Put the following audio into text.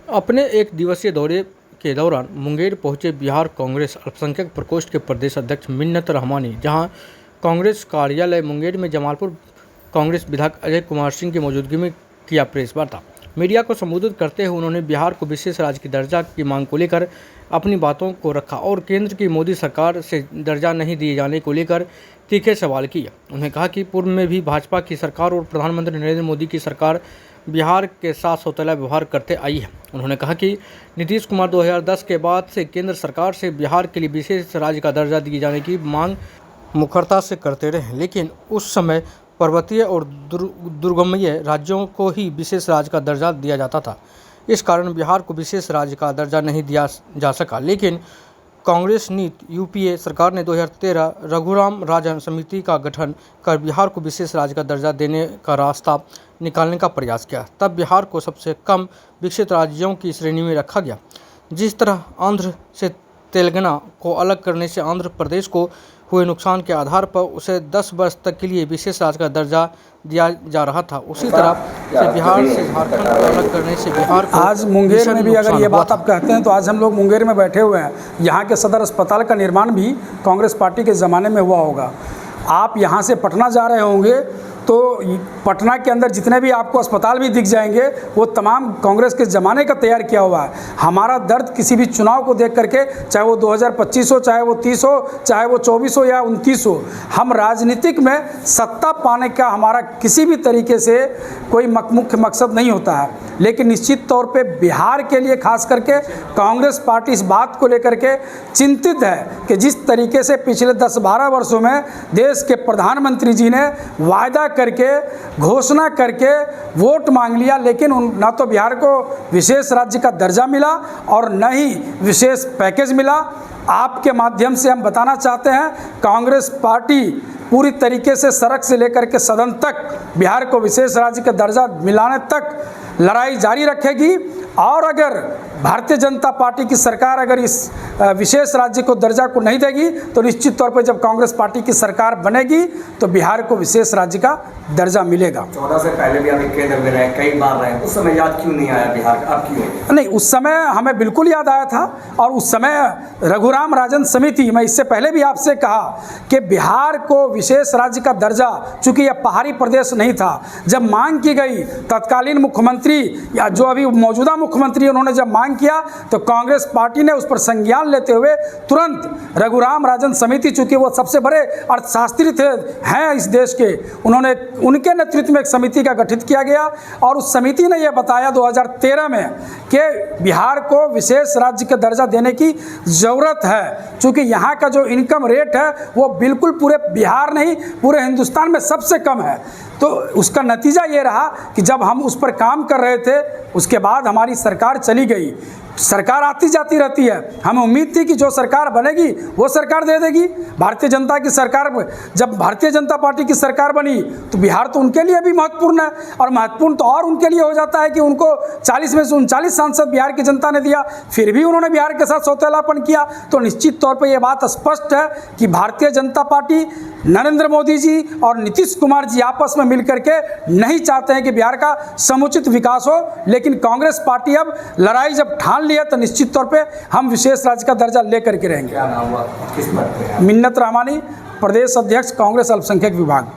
अपने एक दिवसीय दौरे के दौरान मुंगेर पहुंचे बिहार कांग्रेस अल्पसंख्यक प्रकोष्ठ के प्रदेश अध्यक्ष मिन्नत रहमानी, जहां कांग्रेस कार्यालय मुंगेर में जमालपुर कांग्रेस विधायक अजय कुमार सिंह की मौजूदगी में किया प्रेस वार्ता। मीडिया को संबोधित करते हुए उन्होंने बिहार को विशेष राज्य की दर्जा की मांग को लेकर अपनी बातों को रखा और केंद्र की मोदी सरकार से दर्जा नहीं दिए जाने को लेकर तीखे सवाल किए। उन्होंने कहा कि पूर्व में भी भाजपा की सरकार और प्रधानमंत्री नरेंद्र मोदी की सरकार बिहार के साथ सौतेला व्यवहार करते आई है। उन्होंने कहा कि नीतीश कुमार 2010 के बाद से केंद्र सरकार से बिहार के लिए विशेष राज्य का दर्जा दिए जाने की मांग मुखरता से करते रहे, लेकिन उस समय पर्वतीय और दुर्गमीय राज्यों को ही विशेष राज्य का दर्जा दिया जाता था। इस कारण बिहार को विशेष राज्य का दर्जा नहीं दिया जा सका। लेकिन कांग्रेस नीति यूपीए सरकार ने 2013 रघुराम राजन समिति का गठन कर बिहार को विशेष राज्य का दर्जा देने का रास्ता निकालने का प्रयास किया। तब बिहार को सबसे कम विकसित राज्यों की श्रेणी में रखा गया। जिस तरह आंध्र से तेलंगाना को अलग करने से आंध्र प्रदेश को हुए नुकसान के आधार पर उसे 10 वर्ष तक के लिए विशेष राज्य का दर्जा दिया जा रहा था, उसी तरह से बिहार से झारखंड को अलग करने से बिहार को आज मुंगेर में भी अगर ये बात आप कहते हैं तो आज हम लोग मुंगेर में बैठे हुए हैं। यहाँ के सदर अस्पताल का निर्माण भी कांग्रेस पार्टी के ज़माने में हुआ होगा। आप यहाँ से पटना जा रहे होंगे तो पटना के अंदर जितने भी आपको अस्पताल भी दिख जाएंगे वो तमाम कांग्रेस के ज़माने का तैयार किया हुआ है। हमारा दर्द किसी भी चुनाव को देख करके, चाहे वो 2025 हो, चाहे वो 30 हो, चाहे वो 24 हो या 29 हो, हम राजनीतिक में सत्ता पाने का हमारा किसी भी तरीके से कोई मुख्य मकसद नहीं होता है। लेकिन निश्चित तौर पे बिहार के लिए खास करके कांग्रेस पार्टी इस बात को लेकर के चिंतित है कि जिस तरीके से पिछले 10-12 वर्षों में देश के प्रधानमंत्री जी ने वायदा करके घोषणा करके वोट मांग लिया, लेकिन ना तो बिहार को विशेष राज्य का दर्जा मिला और न ही विशेष पैकेज मिला। आपके माध्यम से हम बताना चाहते हैं, कांग्रेस पार्टी पूरी तरीके से सड़क से लेकर के सदन तक बिहार को विशेष राज्य का दर्जा मिलाने तक लड़ाई जारी रखेगी। और अगर भारतीय जनता पार्टी की सरकार अगर इस विशेष राज्य को दर्जा को नहीं देगी तो निश्चित तौर पर जब कांग्रेस पार्टी की सरकार बनेगी तो बिहार को विशेष राज्य का दर्जा मिलेगा। 14 से पहले भी अभी केंद्र में रहे, कई बार रहे, उस समय याद क्यों नहीं आया बिहार? अब क्यों नहीं? उस समय हमें बिल्कुल याद आया था। और उस समय रघुराम राजन समिति, मैं इससे पहले भी आपसे कहा कि बिहार को विशेष राज्य का दर्जा, चूंकि यह पहाड़ी प्रदेश नहीं था, जब मांग की गई तत्कालीन मुख्यमंत्री या जो अभी मौजूदा मुख्यमंत्री उन्होंने जब मांग किया तो कांग्रेस पार्टी ने उस पर संज्ञान लेते हुए तुरंत रघुराम राजन समिति, चूंकि वो सबसे बड़े अर्थशास्त्री थे हैं इस देश के, उनके नेतृत्व में एक समिति का गठित किया गया और उस समिति ने यह बताया 2013 में कि बिहार को विशेष राज्य का दर्जा देने की ज़रूरत है, चूँकि यहाँ का जो इनकम रेट है वो बिल्कुल पूरे बिहार नहीं पूरे हिंदुस्तान में सबसे कम है। तो उसका नतीजा ये रहा कि जब हम उस पर काम कर रहे थे उसके बाद हमारी सरकार चली गई। सरकार आती जाती रहती है, हमें उम्मीद थी कि जो सरकार बनेगी वो सरकार दे देगी। भारतीय जनता की सरकार, जब भारतीय जनता पार्टी की सरकार बनी तो बिहार तो उनके लिए भी महत्वपूर्ण है, और महत्वपूर्ण तो और उनके लिए हो जाता है कि उनको 40 में से 39 सांसद बिहार की जनता ने दिया, फिर भी उन्होंने बिहार के साथ सौतेलापन किया। तो निश्चित तौर पर यह बात स्पष्ट है कि भारतीय जनता पार्टी, नरेंद्र मोदी जी और नीतीश कुमार जी आपस में मिलकर के नहीं चाहते हैं कि बिहार का समुचित विकास हो। लेकिन कांग्रेस पार्टी अब लड़ाई जब ठान लिया तो निश्चित तौर पे हम विशेष राज्य का दर्जा लेकर के रहेंगे। क्या नाम हुआ? किस पद पे? मिन्नत रहमानी, प्रदेश अध्यक्ष कांग्रेस अल्पसंख्यक विभाग।